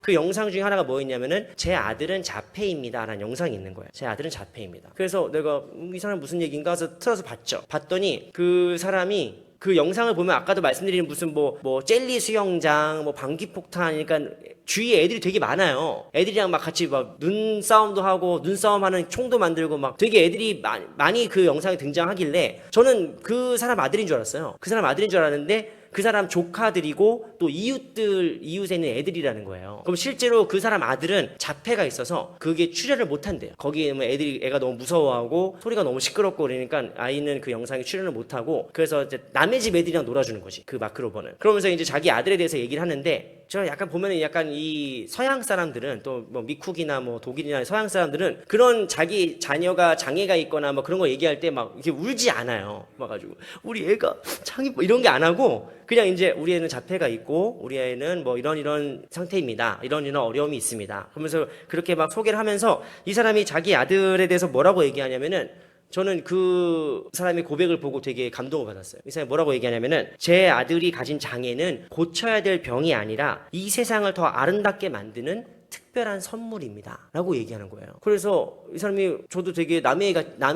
그 영상 중에 하나가 뭐였냐면은 제 아들은 자폐입니다 라는 영상이 있는 거예요. 제 아들은 자폐입니다. 그래서 내가 이 사람 무슨 얘기인가 해서 틀어서 봤죠. 봤더니 그 사람이 그 영상을 보면 아까도 말씀드린 무슨 뭐 젤리 수영장, 뭐 방귀폭탄, 그러니까 주위에 애들이 되게 많아요. 애들이랑 막 같이 막 눈싸움도 하고 눈싸움하는 총도 만들고 막 되게 애들이 많이 그 영상에 등장하길래 저는 그 사람 아들인 줄 알았어요. 그 사람 아들인 줄 알았는데 그 사람 조카들이고 또 이웃에 있는 애들이라는 거예요. 그럼 실제로 그 사람 아들은 자폐가 있어서 그게 출연을 못 한대요. 거기에 뭐 애가 너무 무서워하고 소리가 너무 시끄럽고 그러니까 아이는 그 영상에 출연을 못 하고 그래서 이제 남의 집 애들이랑 놀아주는 거지. 그 마크로버는. 그러면서 이제 자기 아들에 대해서 얘기를 하는데 제가 약간 보면은 약간 이 서양 사람들은 또 뭐 미국이나 뭐 독일이나 서양 사람들은 그런 자기 자녀가 장애가 있거나 뭐 그런 거 얘기할 때 막 이렇게 울지 않아요. 막 가지고 우리 애가 장애 뭐 이런 게 안 하고 그냥 이제 우리 애는 자폐가 있고 우리 애는 뭐 이런 상태입니다. 이런 어려움이 있습니다. 그러면서 그렇게 막 소개를 하면서 이 사람이 자기 아들에 대해서 뭐라고 얘기하냐면은 저는 그 사람의 고백을 보고 되게 감동을 받았어요. 이 사람이 뭐라고 얘기하냐면은 제 아들이 가진 장애는 고쳐야 될 병이 아니라 이 세상을 더 아름답게 만드는 특별한 선물입니다 라고 얘기하는 거예요. 그래서 이 사람이 저도 되게 남의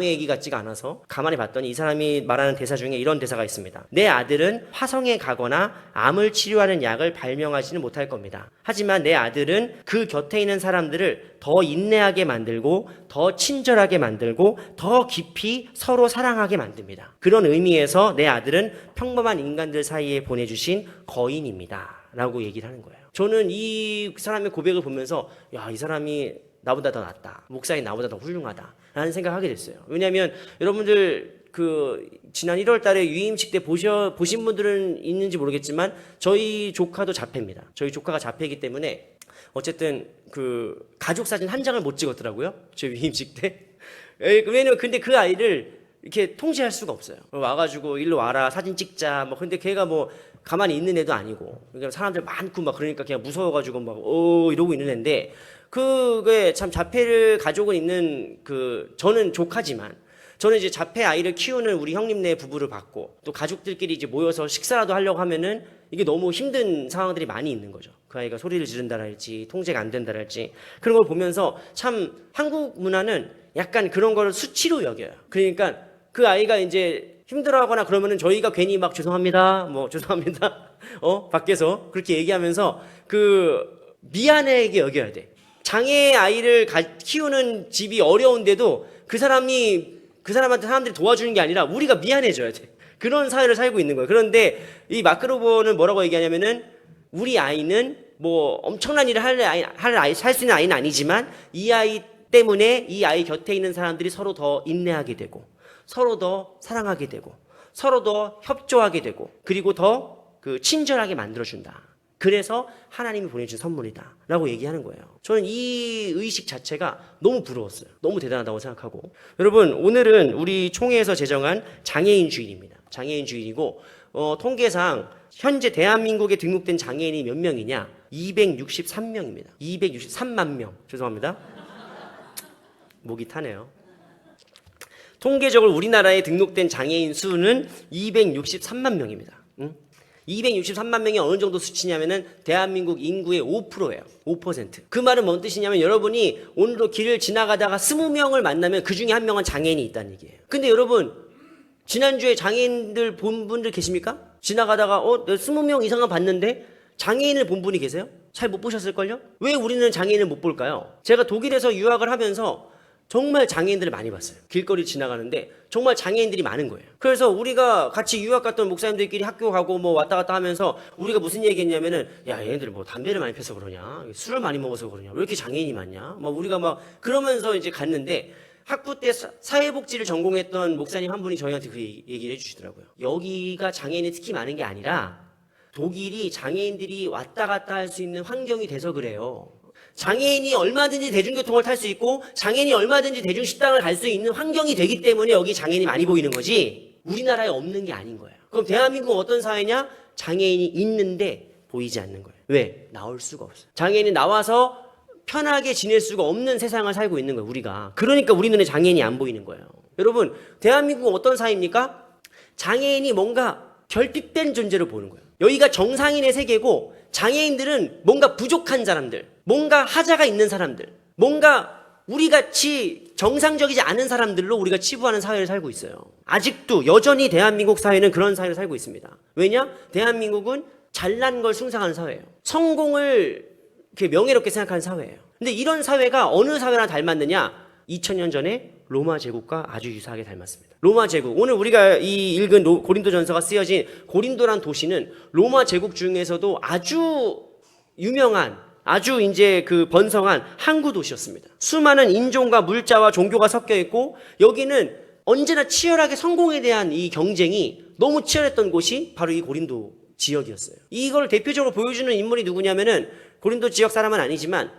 얘기 같지가 않아서 가만히 봤더니 이 사람이 말하는 대사 중에 이런 대사가 있습니다. 내 아들은 화성에 가거나 암을 치료하는 약을 발명하지는 못할 겁니다. 하지만 내 아들은 그 곁에 있는 사람들을 더 인내하게 만들고 더 친절하게 만들고 더 깊이 서로 사랑하게 만듭니다. 그런 의미에서 내 아들은 평범한 인간들 사이에 보내주신 거인입니다 라고 얘기를 하는 거예요. 저는 이 사람의 고백을 보면서 야, 이 사람이 나보다 더 낫다. 목사님 나보다 더 훌륭하다. 라는 생각을 하게 됐어요. 왜냐하면 여러분들 그 지난 1월 달에 유임식 때 보신 분들은 있는지 모르겠지만 저희 조카도 자폐입니다. 저희 조카가 자폐이기 때문에 어쨌든 그 가족 사진 한 장을 못 찍었더라고요. 저희 유임식 때. 왜냐면 근데 그 아이를 이렇게 통제할 수가 없어요. 와가지고 일로 와라 사진 찍자. 뭐 근데 걔가 뭐 가만히 있는 애도 아니고 그러니까 사람들 많고 막 그러니까 그냥 무서워가지고 막 이러고 있는 애인데 그게 참 자폐를 가족은 있는 그 저는 조카지만 저는 이제 자폐 아이를 키우는 우리 형님네 부부를 봤고 또 가족들끼리 이제 모여서 식사라도 하려고 하면은 이게 너무 힘든 상황들이 많이 있는 거죠. 그 아이가 소리를 지른다랄지 통제가 안 된다랄지 그런 걸 보면서 참 한국 문화는 약간 그런 걸 수치로 여겨요. 그러니까 그 아이가 이제 힘들어하거나 그러면은 저희가 괜히 막 죄송합니다, 밖에서 그렇게 얘기하면서 그 미안하게 여겨야 돼. 장애 아이를 키우는 집이 어려운데도 그 사람한테 사람들이 도와주는 게 아니라 우리가 미안해져야 돼. 그런 사회를 살고 있는 거예요. 그런데 이 마크로버는 뭐라고 얘기하냐면은 우리 아이는 뭐 엄청난 일을 할 수 있는 아이는 아니지만 이 아이 때문에 이 아이 곁에 있는 사람들이 서로 더 인내하게 되고 서로 더 사랑하게 되고 서로 더 협조하게 되고 그리고 더 그 친절하게 만들어준다. 그래서 하나님이 보내준 선물이다 라고 얘기하는 거예요. 저는 이 의식 자체가 너무 부러웠어요. 너무 대단하다고 생각하고 여러분 오늘은 우리 총회에서 제정한 장애인 주일입니다. 장애인 주일이고 통계상 현재 대한민국에 등록된 장애인이 몇 명이냐 263명입니다. 263만 명 죄송합니다. 목이 타네요. 통계적으로 우리나라에 등록된 장애인 수는 263만 명입니다. 263만 명이 어느 정도 수치냐면은 대한민국 인구의 5%예요. 5%. 그 말은 뭔 뜻이냐면 여러분이 오늘도 길을 지나가다가 20명을 만나면 그 중에 한 명은 장애인이 있다는 얘기예요. 근데 여러분 지난주에 장애인들 본 분들 계십니까? 지나가다가 20명 이상은 봤는데 장애인을 본 분이 계세요? 잘 못 보셨을걸요? 왜 우리는 장애인을 못 볼까요? 제가 독일에서 유학을 하면서 정말 장애인들을 많이 봤어요. 길거리 지나가는데 정말 장애인들이 많은 거예요. 그래서 우리가 같이 유학 갔던 목사님들끼리 학교 가고 뭐 왔다 갔다 하면서 우리가 무슨 얘기했냐면은 야 얘네들 뭐 담배를 많이 펴서 그러냐 술을 많이 먹어서 그러냐 왜 이렇게 장애인이 많냐 막 우리가 막 그러면서 이제 갔는데 학부 때 사회복지를 전공했던 목사님 한 분이 저희한테 그 얘기를 해주시더라고요. 여기가 장애인이 특히 많은 게 아니라 독일이 장애인들이 왔다 갔다 할 수 있는 환경이 돼서 그래요. 장애인이 얼마든지 대중교통을 탈 수 있고 장애인이 얼마든지 대중식당을 갈 수 있는 환경이 되기 때문에 여기 장애인이 많이 보이는 거지 우리나라에 없는 게 아닌 거예요. 그럼 대한민국은 어떤 사회냐? 장애인이 있는데 보이지 않는 거예요. 왜? 나올 수가 없어요. 장애인이 나와서 편하게 지낼 수가 없는 세상을 살고 있는 거예요. 우리가. 그러니까 우리 눈에 장애인이 안 보이는 거예요. 여러분 대한민국은 어떤 사회입니까? 장애인이 뭔가 결핍된 존재로 보는 거예요. 여기가 정상인의 세계고 장애인들은 뭔가 부족한 사람들, 뭔가 하자가 있는 사람들, 뭔가 우리 같이 정상적이지 않은 사람들로 우리가 치부하는 사회를 살고 있어요. 아직도 여전히 대한민국 사회는 그런 사회를 살고 있습니다. 왜냐? 대한민국은 잘난 걸 숭상하는 사회예요. 성공을 이렇게 명예롭게 생각하는 사회예요. 근데 이런 사회가 어느 사회랑 닮았느냐? 2000년 전에 로마 제국과 아주 유사하게 닮았습니다. 로마 제국, 오늘 우리가 읽은 고린도전서가 쓰여진 고린도란 도시는 로마 제국 중에서도 아주 유명한, 아주 이제 그 번성한 항구 도시였습니다. 수많은 인종과 물자와 종교가 섞여 있고 여기는 언제나 치열하게 성공에 대한 이 경쟁이 너무 치열했던 곳이 바로 이 고린도 지역이었어요. 이걸 대표적으로 보여주는 인물이 누구냐면은 고린도 지역 사람은 아니지만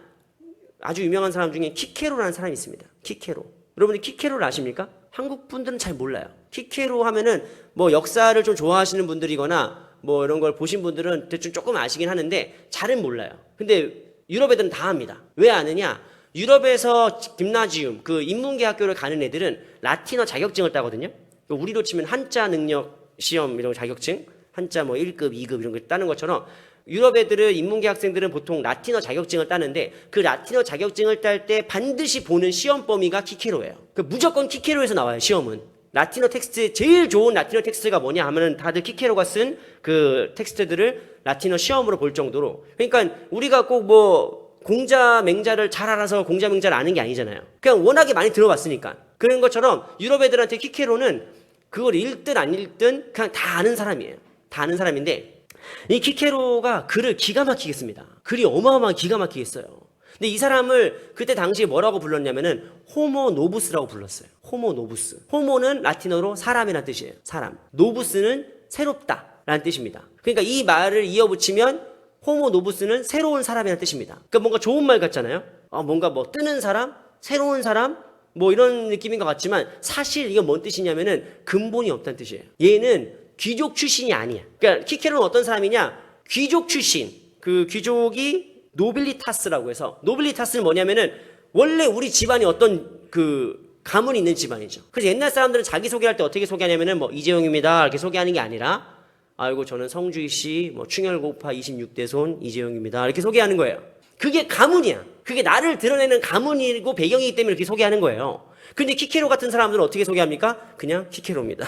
아주 유명한 사람 중에 키케로라는 사람이 있습니다. 키케로. 여러분이 키케로를 아십니까? 한국 분들은 잘 몰라요. 키케로 하면은 뭐 역사를 좀 좋아하시는 분들이거나 뭐 이런 걸 보신 분들은 대충 조금 아시긴 하는데 잘은 몰라요. 근데 유럽 애들은 다 합니다. 왜 아느냐? 유럽에서 김나지움, 그 인문계 학교를 가는 애들은 라틴어 자격증을 따거든요. 우리로 치면 한자 능력 시험 이런 자격증, 한자 뭐 1급, 2급 이런 거 따는 것처럼 유럽 애들은 인문계 학생들은 보통 라틴어 자격증을 따는데 그 라틴어 자격증을 딸 때 반드시 보는 시험 범위가 키케로예요. 그 무조건 키케로에서 나와요, 시험은. 라틴어 텍스트, 제일 좋은 라틴어 텍스트가 뭐냐 하면은 다들 키케로가 쓴 그 텍스트들을 라틴어 시험으로 볼 정도로. 그러니까 우리가 꼭 뭐 공자 맹자를 잘 알아서 공자 맹자를 아는 게 아니잖아요. 그냥 워낙에 많이 들어봤으니까. 그런 것처럼 유럽 애들한테 키케로는 그걸 읽든 안 읽든 그냥 다 아는 사람이에요. 다 아는 사람인데 이 키케로가 글을 기가 막히게 씁니다. 글이 어마어마하게 기가 막히게 써요. 근데 이 사람을 그때 당시에 뭐라고 불렀냐면은 호모 노부스라고 불렀어요. 호모 노부스. 호모는 라틴어로 사람이라는 뜻이에요. 사람. 노부스는 새롭다 라는 뜻입니다. 그러니까 이 말을 이어붙이면 호모 노부스는 새로운 사람이라는 뜻입니다. 그러니까 뭔가 좋은 말 같잖아요. 뭔가 뭐 뜨는 사람, 새로운 사람, 뭐 이런 느낌인 것 같지만 사실 이게 뭔 뜻이냐면은 근본이 없다는 뜻이에요. 얘는 귀족 출신이 아니야. 그러니까 키케로는 어떤 사람이냐? 귀족 출신. 그 귀족이 노빌리타스라고 해서, 노빌리타스는 뭐냐면은 원래 우리 집안이 어떤 그 가문이 있는 집안이죠. 그래서 옛날 사람들은 자기 소개할 때 어떻게 소개하냐면은 뭐 이재용입니다 이렇게 소개하는 게 아니라 아이고 저는 성주희 씨 뭐 충혈고파 26대 손 이재용입니다 이렇게 소개하는 거예요. 그게 가문이야. 그게 나를 드러내는 가문이고 배경이기 때문에 이렇게 소개하는 거예요. 근데 키케로 같은 사람들은 어떻게 소개합니까? 그냥 키케로입니다.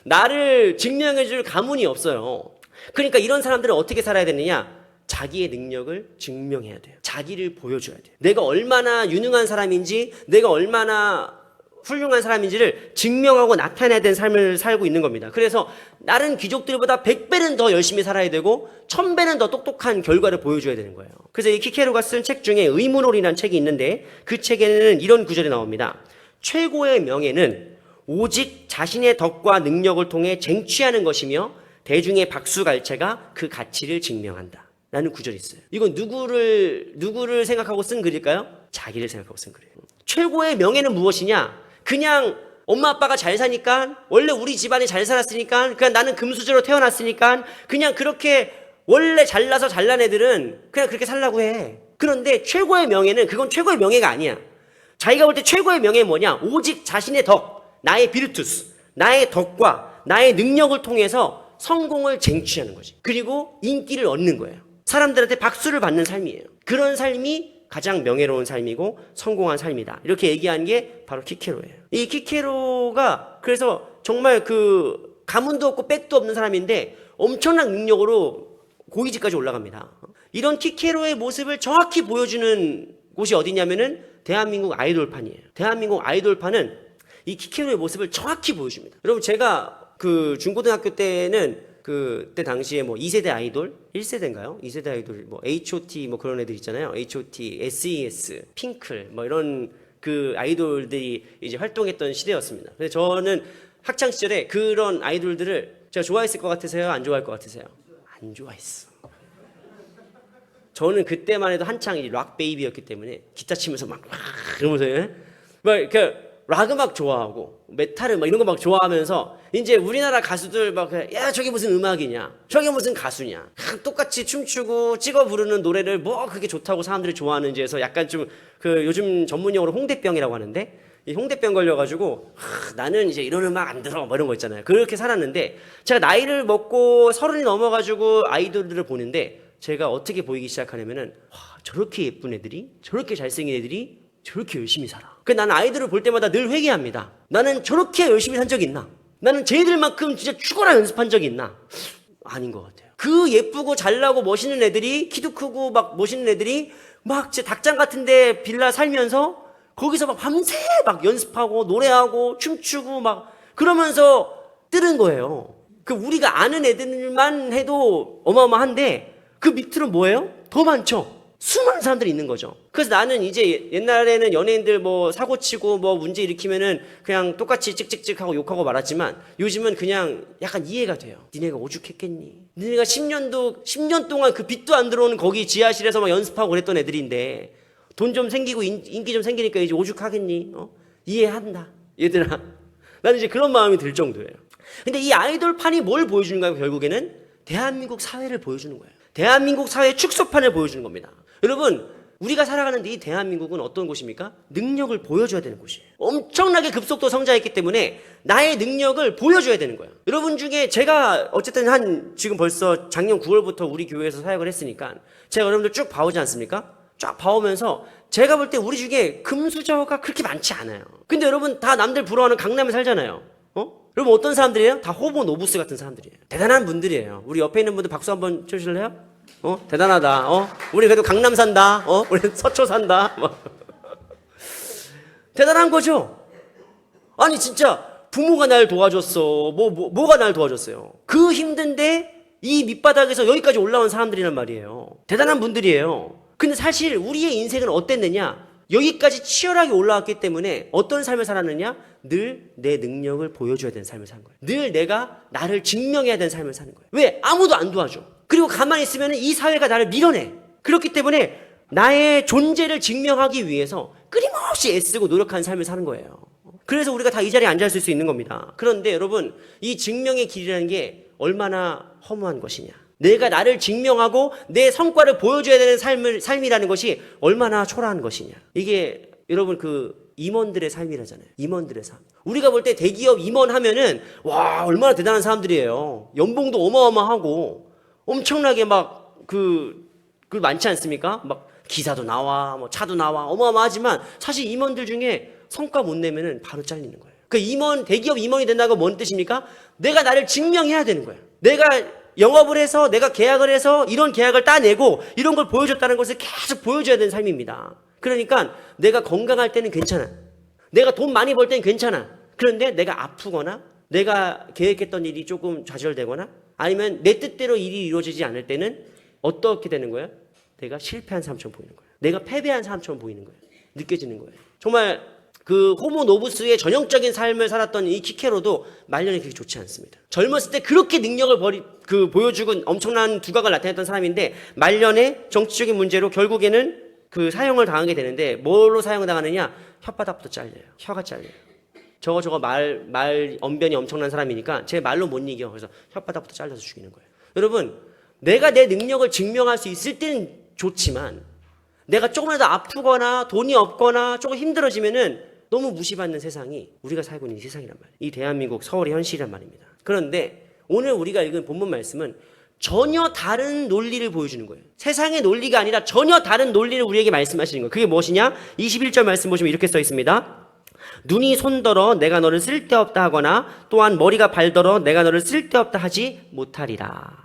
나를 증명해줄 가문이 없어요. 그러니까 이런 사람들은 어떻게 살아야 되느냐? 자기의 능력을 증명해야 돼요. 자기를 보여줘야 돼요. 내가 얼마나 유능한 사람인지, 내가 얼마나 훌륭한 사람인지를 증명하고 나타내야 되는 삶을 살고 있는 겁니다. 그래서 다른 귀족들보다 100배는 더 열심히 살아야 되고 1000배는 더 똑똑한 결과를 보여줘야 되는 거예요. 그래서 이 키케로가 쓴 책 중에 의문홀이라는 책이 있는데 그 책에는 이런 구절이 나옵니다. 최고의 명예는 오직 자신의 덕과 능력을 통해 쟁취하는 것이며 대중의 박수갈채가 그 가치를 증명한다 라는 구절이 있어요. 이건 누구를 생각하고 쓴 글일까요? 자기를 생각하고 쓴 글이에요. 최고의 명예는 무엇이냐? 그냥 엄마 아빠가 잘 사니까, 원래 우리 집안이 잘 살았으니까, 그냥 나는 금수저로 태어났으니까 그냥 그렇게 원래 잘나서 잘난 애들은 그냥 그렇게 살라고 해. 그런데 최고의 명예는 그건 최고의 명예가 아니야. 자기가 볼 때 최고의 명예는 뭐냐? 오직 자신의 덕, 나의 비르투스, 나의 덕과 나의 능력을 통해서 성공을 쟁취하는 거지. 그리고 인기를 얻는 거예요. 사람들한테 박수를 받는 삶이에요. 그런 삶이 가장 명예로운 삶이고 성공한 삶이다. 이렇게 얘기한 게 바로 키케로예요. 이 키케로가 그래서 정말 그 가문도 없고 백도 없는 사람인데 엄청난 능력으로 고위직까지 올라갑니다. 이런 키케로의 모습을 정확히 보여주는 곳이 어디냐면은 대한민국 아이돌판이에요. 대한민국 아이돌판은 이 키케로의 모습을 정확히 보여줍니다. 여러분 제가 그 중고등학교 때는 그때 당시에 뭐 2세대 아이돌, 1세대인가요? 2세대 아이돌, 뭐 H.O.T 뭐 그런 애들 있잖아요. H.O.T, S.E.S, 핑클 뭐 이런 그 아이돌들이 이제 활동했던 시대였습니다. 그래서 저는 학창 시절에 그런 아이돌들을 제가 좋아했을 것 같으세요? 안 좋아할 것 같으세요? 안 좋아했어. 저는 그때만 해도 한창 락 베이비였기 때문에 기타 치면서 막 이러면서 막 이렇게 락 음악 좋아하고 메탈 막 이런 거 막 좋아하면서 이제 우리나라 가수들 막 야 저게 무슨 음악이냐, 저게 무슨 가수냐, 똑같이 춤추고 찍어 부르는 노래를 뭐 그게 좋다고 사람들이 좋아하는지 해서 약간 좀 그 요즘 전문용어로 홍대병이라고 하는데 이 홍대병 걸려가지고 나는 이제 이런 음악 안 들어 뭐 이런 거 있잖아요. 그렇게 살았는데 제가 나이를 먹고 30이 넘어가지고 아이돌들을 보는데 제가 어떻게 보이기 시작하냐면은 와, 저렇게 예쁜 애들이 저렇게 잘생긴 애들이 저렇게 열심히 살아. 그 나는 아이들을 볼 때마다 늘 회개합니다. 나는 저렇게 열심히 산 적이 있나? 나는 쟤들만큼 진짜 죽어라 연습한 적이 있나? 아닌 것 같아요. 그 예쁘고 잘나고 멋있는 애들이 키도 크고 막 멋있는 애들이 막 진짜 닭장 같은데 빌라 살면서 거기서 막 밤새 막 연습하고 노래하고 춤추고 막 그러면서 뜨는 거예요. 그 우리가 아는 애들만 해도 어마어마한데 그 밑으로 뭐예요? 더 많죠. 수많은 사람들이 있는 거죠. 그래서 나는 이제 옛날에는 연예인들 뭐 사고 치고 뭐 문제 일으키면은 그냥 똑같이 찍찍찍하고 욕하고 말았지만 요즘은 그냥 약간 이해가 돼요. 니네가 오죽했겠니? 니네가 10년 동안 그 빛도 안 들어오는 거기 지하실에서 막 연습하고 그랬던 애들인데 돈 좀 생기고 인기 좀 생기니까 이제 오죽하겠니? 이해한다. 얘들아. 나는 이제 그런 마음이 들 정도예요. 근데 이 아이돌판이 뭘 보여주는가요? 결국에는 대한민국 사회를 보여주는 거예요. 대한민국 사회의 축소판을 보여주는 겁니다. 여러분, 우리가 살아가는 이 대한민국은 어떤 곳입니까? 능력을 보여줘야 되는 곳이에요. 엄청나게 급속도 성장했기 때문에 나의 능력을 보여줘야 되는 거예요. 여러분 중에 제가 어쨌든 지금 벌써 작년 9월부터 우리 교회에서 사역을 했으니까 제가 여러분들 쭉 봐오지 않습니까? 쫙 봐오면서 제가 볼 때 우리 중에 금수저가 그렇게 많지 않아요. 근데 여러분 다 남들 부러워하는 강남에 살잖아요. 여러분 어떤 사람들이에요? 다 호보 노부스 같은 사람들이에요. 대단한 분들이에요. 우리 옆에 있는 분들 박수 한번 쳐주실래요? 대단하다. 우리 그래도 강남 산다. 우리 서초 산다. 대단한 거죠? 아니, 진짜, 부모가 날 도와줬어. 뭐가 날 도와줬어요? 그 힘든데, 이 밑바닥에서 여기까지 올라온 사람들이란 말이에요. 대단한 분들이에요. 근데 사실 우리의 인생은 어땠느냐? 여기까지 치열하게 올라왔기 때문에 어떤 삶을 살았느냐? 늘 내 능력을 보여줘야 되는 삶을 사는 거예요. 늘 내가 나를 증명해야 되는 삶을 사는 거예요. 왜? 아무도 안 도와줘. 그리고 가만히 있으면 이 사회가 나를 밀어내. 그렇기 때문에 나의 존재를 증명하기 위해서 끊임없이 애쓰고 노력하는 삶을 사는 거예요. 그래서 우리가 다 이 자리에 앉아있을 수 있는 겁니다. 그런데 여러분, 이 증명의 길이라는 게 얼마나 허무한 것이냐. 내가 나를 증명하고 내 성과를 보여줘야 되는 삶이라는 것이 얼마나 초라한 것이냐. 이게 여러분 임원들의 삶이라잖아요. 임원들의 삶. 우리가 볼 때 대기업 임원 하면은 와, 얼마나 대단한 사람들이에요. 연봉도 어마어마하고 엄청나게 많지 않습니까? 막 기사도 나와, 뭐 차도 나와, 어마어마하지만 사실 임원들 중에 성과 못 내면은 바로 잘리는 거예요. 대기업 임원이 된다고 뭔 뜻입니까? 내가 나를 증명해야 되는 거예요. 내가 영업을 해서, 내가 계약을 해서 이런 계약을 따내고 이런 걸 보여줬다는 것을 계속 보여줘야 되는 삶입니다. 그러니까 내가 건강할 때는 괜찮아. 내가 돈 많이 벌 때는 괜찮아. 그런데 내가 아프거나 내가 계획했던 일이 조금 좌절되거나 아니면 내 뜻대로 일이 이루어지지 않을 때는 어떻게 되는 거예요? 내가 실패한 사람처럼 보이는 거예요. 내가 패배한 사람처럼 보이는 거예요. 느껴지는 거예요. 정말 호모 노부스의 전형적인 삶을 살았던 이 키케로도 말년에 그렇게 좋지 않습니다. 젊었을 때 그렇게 능력을 보여주고 엄청난 두각을 나타냈던 사람인데 말년에 정치적인 문제로 결국에는 사형을 당하게 되는데 뭘로 사형을 당하느냐? 혓바닥부터 잘려요. 혀가 잘려요. 저거 말 언변이 엄청난 사람이니까 제 말로 못 이겨. 그래서 혓바닥부터 잘라서 죽이는 거예요. 여러분, 내가 내 능력을 증명할 수 있을 때는 좋지만 내가 조금이라도 아프거나 돈이 없거나 조금 힘들어지면은 너무 무시받는 세상이 우리가 살고 있는 세상이란 말이에요. 이 대한민국 서울의 현실이란 말입니다. 그런데 오늘 우리가 읽은 본문 말씀은 전혀 다른 논리를 보여주는 거예요. 세상의 논리가 아니라 전혀 다른 논리를 우리에게 말씀하시는 거예요. 그게 무엇이냐? 21절 말씀 보시면 이렇게 써 있습니다. 눈이 손더러 내가 너를 쓸데없다 하거나 또한 머리가 발더러 내가 너를 쓸데없다 하지 못하리라.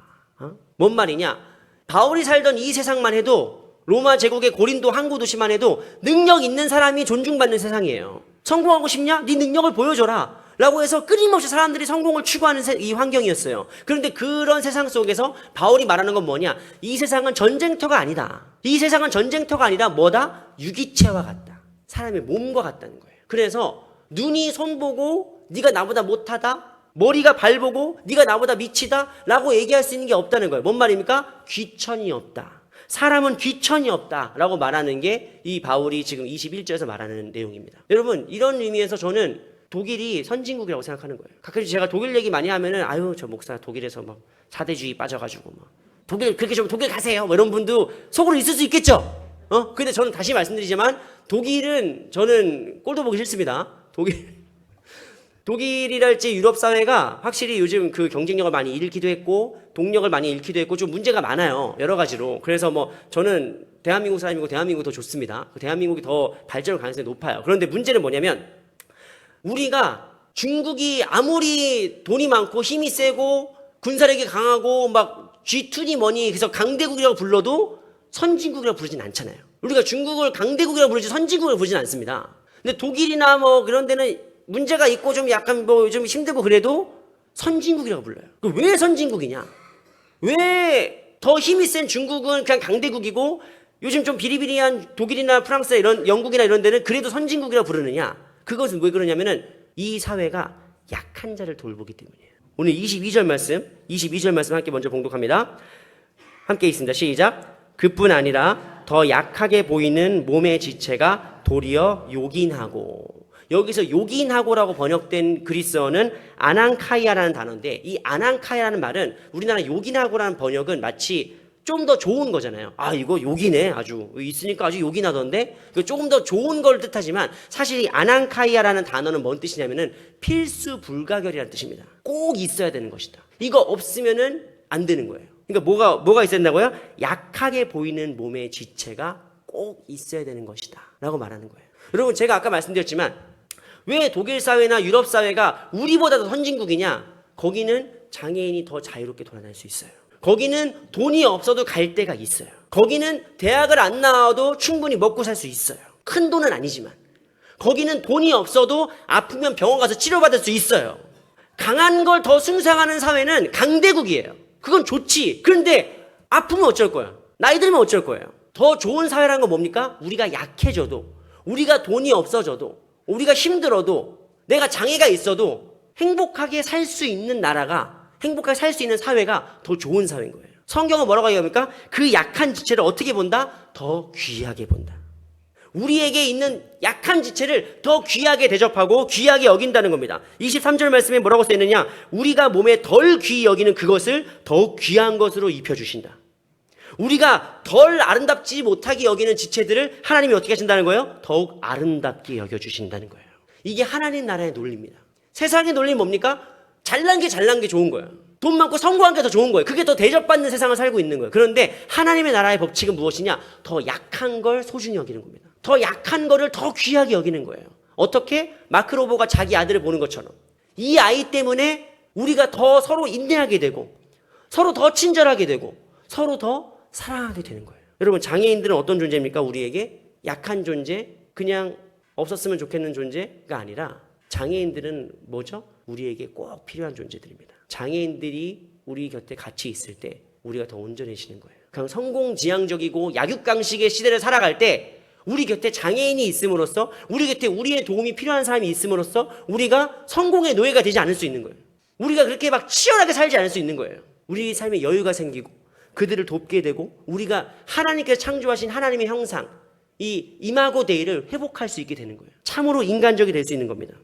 뭔 말이냐? 바울이 살던 이 세상만 해도 로마 제국의 고린도 항구 도시만 해도 능력 있는 사람이 존중받는 세상이에요. 성공하고 싶냐? 네 능력을 보여줘라 라고 해서 끊임없이 사람들이 성공을 추구하는 이 환경이었어요. 그런데 그런 세상 속에서 바울이 말하는 건 뭐냐? 이 세상은 전쟁터가 아니다. 이 세상은 전쟁터가 아니라 뭐다? 유기체와 같다. 사람의 몸과 같다는 거예요. 그래서 눈이 손 보고 네가 나보다 못하다, 머리가 발 보고 네가 나보다 미치다 라고 얘기할 수 있는 게 없다는 거예요. 뭔 말입니까? 귀천이 없다. 사람은 귀천이 없다 라고 말하는 게 이 바울이 지금 21절에서 말하는 내용입니다. 여러분, 이런 의미에서 저는 독일이 선진국이라고 생각하는 거예요. 가끔씩 제가 독일 얘기 많이 하면은 아유, 저 목사 독일에서 막 사대주의 빠져가지고 막 독일 그렇게 좀 독일 가세요 뭐 이런 분도 속으로 있을 수 있겠죠. 근데 저는 다시 말씀드리지만 독일은 저는 꼴도 보기 싫습니다. 독일이랄지 유럽 사회가 확실히 요즘 그 경쟁력을 많이 잃기도 했고 동력을 많이 잃기도 했고 좀 문제가 많아요. 여러 가지로. 그래서 뭐 저는 대한민국 사람이고 대한민국이 더 좋습니다. 대한민국이 더 발전할 가능성이 높아요. 그런데 문제는 뭐냐면 우리가 중국이 아무리 돈이 많고 힘이 세고 군사력이 강하고 막 G2니 뭐니 그래서 강대국이라고 불러도 선진국이라고 부르진 않잖아요. 우리가 중국을 강대국이라고 부르지 선진국이라고 부르진 않습니다. 근데 독일이나 뭐 그런 데는 문제가 있고 좀 약간 뭐 좀 힘들고 그래도 선진국이라고 불러요. 왜 선진국이냐? 왜 더 힘이 센 중국은 그냥 강대국이고 요즘 좀 비리비리한 독일이나 프랑스 이런 영국이나 이런 데는 그래도 선진국이라고 부르느냐? 그것은 왜 그러냐면은 이 사회가 약한 자를 돌보기 때문이에요. 오늘 22절 말씀 함께 먼저 봉독합니다. 함께 있습니다. 시작. 그뿐 아니라 더 약하게 보이는 몸의 지체가 도리어 요긴하고. 여기서 요긴하고라고 번역된 그리스어는 아난카이아라는 단어인데 이 아난카이아라는 말은 우리나라 요긴하고라는 번역은 마치 좀 더 좋은 거잖아요. 아 이거 요긴해 아주 있으니까 아주 요긴하던데 조금 더 좋은 걸 뜻하지만 사실 이 아난카이아라는 단어는 뭔 뜻이냐면은 필수 불가결이라는 뜻입니다. 꼭 있어야 되는 것이다. 이거 없으면은 안 되는 거예요. 그러니까 뭐가 있어야 된다고요? 약하게 보이는 몸의 지체가 꼭 있어야 되는 것이다 라고 말하는 거예요. 여러분 제가 아까 말씀드렸지만 왜 독일 사회나 유럽 사회가 우리보다 더 선진국이냐? 거기는 장애인이 더 자유롭게 돌아다닐 수 있어요. 거기는 돈이 없어도 갈 데가 있어요. 거기는 대학을 안 나와도 충분히 먹고 살 수 있어요. 큰 돈은 아니지만. 거기는 돈이 없어도 아프면 병원 가서 치료받을 수 있어요. 강한 걸 더 숭상하는 사회는 강대국이에요. 그건 좋지. 그런데 아프면 어쩔 거야? 나이 들면 어쩔 거예요? 더 좋은 사회라는 건 뭡니까? 우리가 약해져도, 우리가 돈이 없어져도, 우리가 힘들어도, 내가 장애가 있어도 행복하게 살 수 있는 나라가, 행복하게 살 수 있는 사회가 더 좋은 사회인 거예요. 성경은 뭐라고 얘기합니까? 그 약한 지체를 어떻게 본다? 더 귀하게 본다. 우리에게 있는 약한 지체를 더 귀하게 대접하고 귀하게 여긴다는 겁니다. 23절 말씀에 뭐라고 써있느냐? 우리가 몸에 덜 귀히 여기는 그것을 더욱 귀한 것으로 입혀주신다. 우리가 덜 아름답지 못하게 여기는 지체들을 하나님이 어떻게 하신다는 거예요? 더욱 아름답게 여겨주신다는 거예요. 이게 하나님 나라의 논리입니다. 세상의 논리는 뭡니까? 잘난 게 좋은 거예요. 돈 많고 성공한 게 더 좋은 거예요. 그게 더 대접받는 세상을 살고 있는 거예요. 그런데 하나님의 나라의 법칙은 무엇이냐? 더 약한 걸 소중히 여기는 겁니다. 더 약한 거를 더 귀하게 여기는 거예요. 어떻게? 마크 로보가 자기 아들을 보는 것처럼. 이 아이 때문에 우리가 더 서로 인내하게 되고 서로 더 친절하게 되고 서로 더 사랑하게 되는 거예요. 여러분 장애인들은 어떤 존재입니까? 우리에게 약한 존재, 그냥 없었으면 좋겠는 존재가 아니라 장애인들은 뭐죠? 우리에게 꼭 필요한 존재들입니다. 장애인들이 우리 곁에 같이 있을 때 우리가 더 온전해지는 거예요. 그냥 성공지향적이고 약육강식의 시대를 살아갈 때 우리 곁에 장애인이 있음으로써 우리 곁에 우리의 도움이 필요한 사람이 있음으로써 우리가 성공의 노예가 되지 않을 수 있는 거예요. 우리가 그렇게 막 치열하게 살지 않을 수 있는 거예요. 우리 삶에 여유가 생기고 그들을 돕게 되고 우리가 하나님께서 창조하신 하나님의 형상 이 이마고 데이를 회복할 수 있게 되는 거예요. 참으로 인간적이 될 수 있는 겁니다.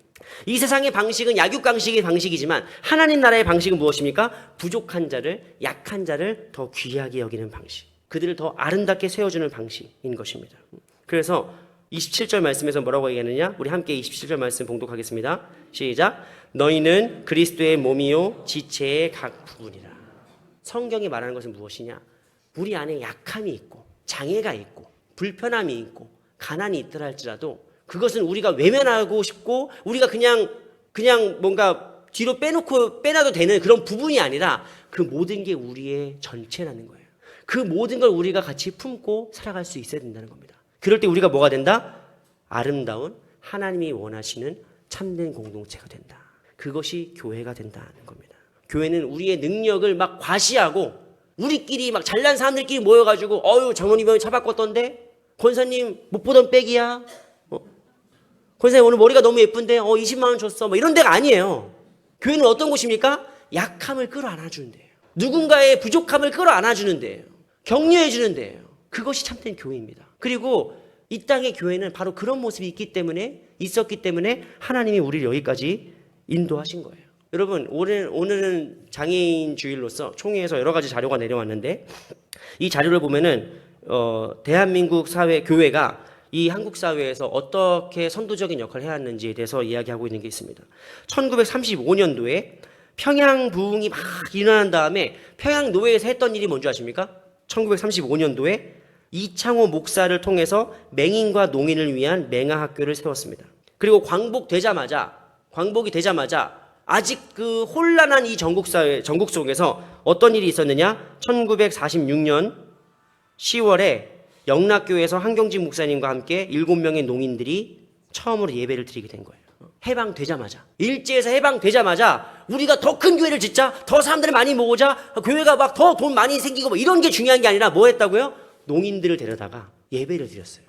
이 세상의 방식은 약육강식의 방식이지만 하나님 나라의 방식은 무엇입니까? 부족한 자를, 약한 자를 더 귀하게 여기는 방식, 그들을 더 아름답게 세워주는 방식인 것입니다. 그래서 27절 말씀에서 뭐라고 얘기하느냐? 우리 함께 27절 말씀 봉독하겠습니다. 시작. 너희는 그리스도의 몸이요 지체의 각 부분이라. 성경이 말하는 것은 무엇이냐? 우리 안에 약함이 있고 장애가 있고 불편함이 있고 가난이 있더라 할지라도 그것은 우리가 외면하고 싶고 우리가 그냥 뭔가 뒤로 빼놔도 되는 그런 부분이 아니라 그 모든 게 우리의 전체라는 거예요. 그 모든 걸 우리가 같이 품고 살아갈 수 있어야 된다는 겁니다. 그럴 때 우리가 뭐가 된다? 아름다운 하나님이 원하시는 참된 공동체가 된다. 그것이 교회가 된다는 겁니다. 교회는 우리의 능력을 막 과시하고 우리끼리 막 잘난 사람들끼리 모여가지고 장로님 차 바꿨던데? 권사님 못 보던 백이야? 권사님 오늘 머리가 너무 예쁜데 20만 원 줬어 뭐 이런 데가 아니에요. 교회는 어떤 곳입니까? 약함을 끌어안아주는 데예요. 누군가의 부족함을 끌어안아주는 데예요. 격려해주는 데예요. 그것이 참된 교회입니다. 그리고 이 땅의 교회는 바로 그런 모습이 있었기 때문에 하나님이 우리를 여기까지 인도하신 거예요. 여러분 오늘은 장애인 주일로서 총회에서 여러 가지 자료가 내려왔는데 이 자료를 보면은 대한민국 사회 교회가 이 한국 사회에서 어떻게 선도적인 역할을 해왔는지에 대해서 이야기하고 있는 게 있습니다. 1935년도에 평양 부흥이 막 일어난 다음에 평양 노회에서 했던 일이 뭔지 아십니까? 1935년도에 이창호 목사를 통해서 맹인과 농인을 위한 맹아학교를 세웠습니다. 그리고 광복이 되자마자 아직 그 혼란한 이 전국 속에서 어떤 일이 있었느냐? 1946년 10월에 영락교에서 한경진 목사님과 함께 7명의 농인들이 처음으로 예배를 드리게 된 거예요. 해방되자마자, 일제에서 해방되자마자 우리가 더 큰 교회를 짓자, 더 사람들을 많이 모으자, 교회가 막 더 돈 많이 생기고 뭐 이런 게 중요한 게 아니라 뭐 했다고요? 농인들을 데려다가 예배를 드렸어요.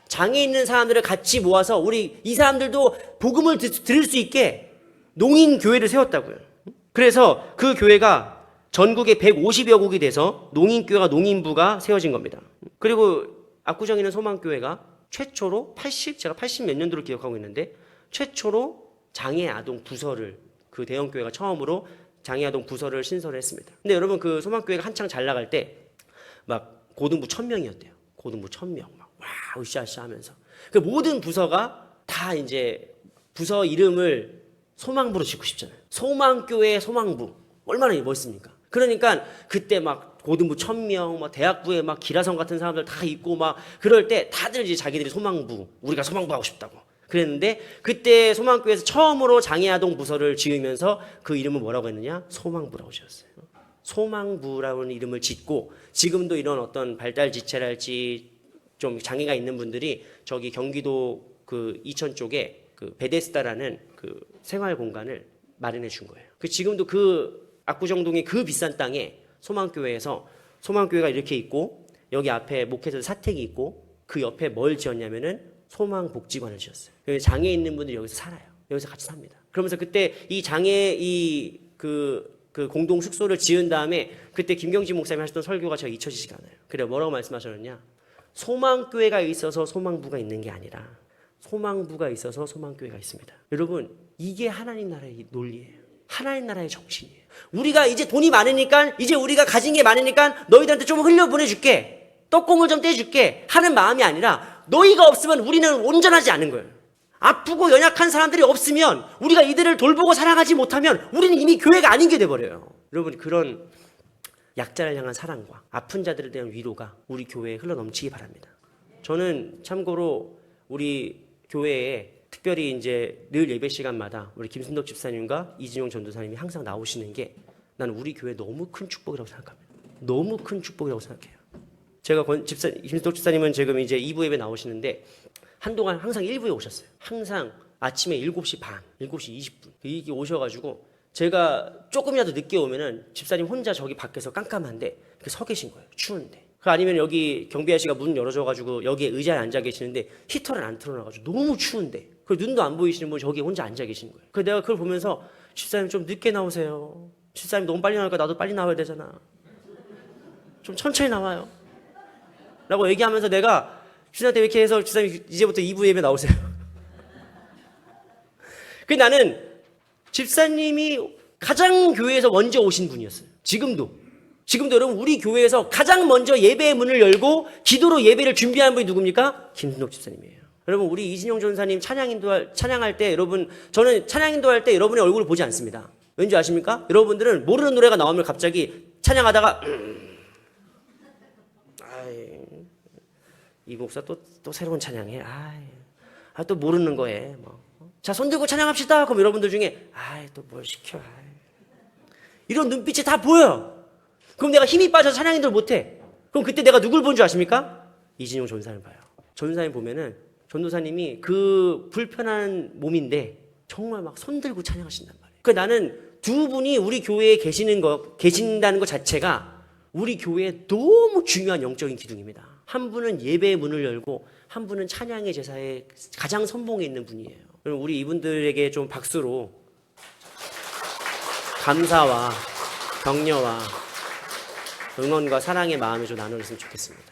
장애 있는 사람들을 같이 모아서 우리 이 사람들도 복음을 들을 수 있게 농인 교회를 세웠다고요. 그래서 그 교회가 전국에 150여 국이 돼서 농인교회가 농인부가 세워진 겁니다. 그리고 압구정에는 소망교회가 최초로 제가 80 몇 년도를 기억하고 있는데 최초로 장애아동 부서를, 그 대형교회가 처음으로 장애아동 부서를 신설을 했습니다. 근데 여러분, 그 소망교회가 한창 잘 나갈 때 막 고등부 1000명이었대요. 고등부 1000명. 막 와, 으쌰으쌰 하면서. 그 모든 부서가 다 이제 부서 이름을 소망부로 짓고 싶잖아요. 소망교회 소망부. 얼마나 멋있습니까? 그러니까 그때 막 고등부 1000명, 막 대학부에 막 기라성 같은 사람들 다 있고 막 그럴 때 다들 이제 자기들이 소망부, 우리가 소망부 하고 싶다고 그랬는데, 그때 소망교회에서 처음으로 장애아동 부서를 지으면서 그 이름을 뭐라고 했느냐? 소망부라고 지었어요. 소망부라는 이름을 짓고 지금도 이런 어떤 발달 지체랄지 좀 장애가 있는 분들이 저기 경기도 그 이천 쪽에 그 베데스다라는 그 생활 공간을 마련해 준 거예요. 그 지금도 그 압구정동의 그 비싼 땅에 소망교회에서, 소망교회가 이렇게 있고 여기 앞에 목회자 사택이 있고 그 옆에 뭘 지었냐면은 소망복지관을 지었어요. 장애 있는 분들이 여기서 살아요. 여기서 같이 삽니다. 그러면서 그때 이 장애 그 공동 숙소를 지은 다음에 그때 김경진 목사님이 하셨던 설교가 제가 잊혀지지가 않아요. 그래 뭐라고 말씀하셨느냐? 소망교회가 있어서 소망부가 있는 게 아니라 소망부가 있어서 소망교회가 있습니다. 여러분, 이게 하나님 나라의 논리예요. 하나님 나라의 정신이에요. 우리가 이제 돈이 많으니까, 이제 우리가 가진 게 많으니까 너희들한테 좀 흘려보내줄게, 떡공을 좀 떼줄게 하는 마음이 아니라, 너희가 없으면 우리는 온전하지 않은 거예요. 아프고 연약한 사람들이 없으면, 우리가 이들을 돌보고 사랑하지 못하면 우리는 이미 교회가 아닌 게 돼버려요. 여러분, 그런 약자를 향한 사랑과 아픈 자들에 대한 위로가 우리 교회에 흘러넘치기 바랍니다. 저는 참고로 우리 교회에 특별히 이제 늘 예배 시간마다 우리 김순덕 집사님과 이진용 전도사님이 항상 나오시는 게, 나는 우리 교회 너무 큰 축복이라고 생각합니다. 너무 큰 축복이라고 생각해요. 제가 김순덕 집사님은 지금 이제 2부 예배 나오시는데 한동안 항상 1부에 오셨어요. 항상 아침에 7시 반, 7시 20분 이렇게 오셔가지고, 제가 조금이라도 늦게 오면은 집사님 혼자 저기 밖에서 깜깜한데 이렇게 서 계신 거예요. 추운데. 아니면 여기 경비 아저씨가 문 열어줘가지고 여기에 의자에 앉아 계시는데 히터를 안 틀어놔가지고 너무 추운데, 그리고 눈도 안 보이시는 분이 저기 혼자 앉아 계시는 거예요. 그래서 내가 그걸 보면서, 집사님 좀 늦게 나오세요. 집사님 너무 빨리 나오니까 나도 빨리 나와야 되잖아. 좀 천천히 나와요. 라고 얘기하면서 내가 집사님한테 이렇게 해서, 집사님 이제부터 2부 예배 나오세요. 그 나는 집사님이 가장 교회에서 먼저 오신 분이었어요. 지금도 여러분, 우리 교회에서 가장 먼저 예배의 문을 열고 기도로 예배를 준비하는 분이 누굽니까? 김순덕 집사님이에요. 여러분, 우리 이진용 전사님 찬양할 때, 여러분, 저는 찬양 인도할 때 여러분의 얼굴을 보지 않습니다. 왠지 아십니까? 여러분들은 모르는 노래가 나오면 갑자기 찬양하다가 이 목사 또 새로운 찬양해. 또 모르는 거에 뭐. 자, 손 들고 찬양합시다. 그럼 여러분들 중에 또 뭘 시켜. 이런 눈빛이 다 보여. 그럼 내가 힘이 빠져서 찬양 인도를 못해. 그럼 그때 내가 누굴 본 줄 아십니까? 이진용 전도사님 봐요. 전도사님 보면은 전도사님이 그 불편한 몸인데 정말 막 손 들고 찬양하신단 말이에요. 그러니까 나는 두 분이 우리 교회에 계신다는 것 자체가 우리 교회에 너무 중요한 영적인 기둥입니다. 한 분은 예배의 문을 열고 한 분은 찬양의 제사에 가장 선봉에 있는 분이에요. 그럼 우리 이분들에게 좀 박수로 감사와 격려와 응원과 사랑의 마음을 좀 나누었으면 좋겠습니다.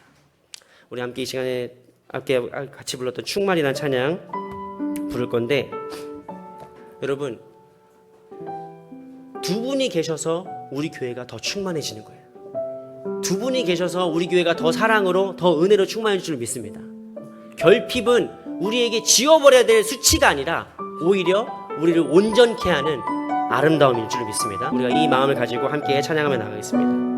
우리 함께 이 시간에 함께 같이 불렀던 충만이라는 찬양 부를 건데, 여러분, 두 분이 계셔서 우리 교회가 더 충만해지는 거예요. 두 분이 계셔서 우리 교회가 더 사랑으로, 더 은혜로 충만해질 줄 믿습니다. 결핍은 우리에게 지워버려야 될 수치가 아니라 오히려 우리를 온전케 하는 아름다움일 줄 믿습니다. 우리가 이 마음을 가지고 함께 찬양하며 나가겠습니다.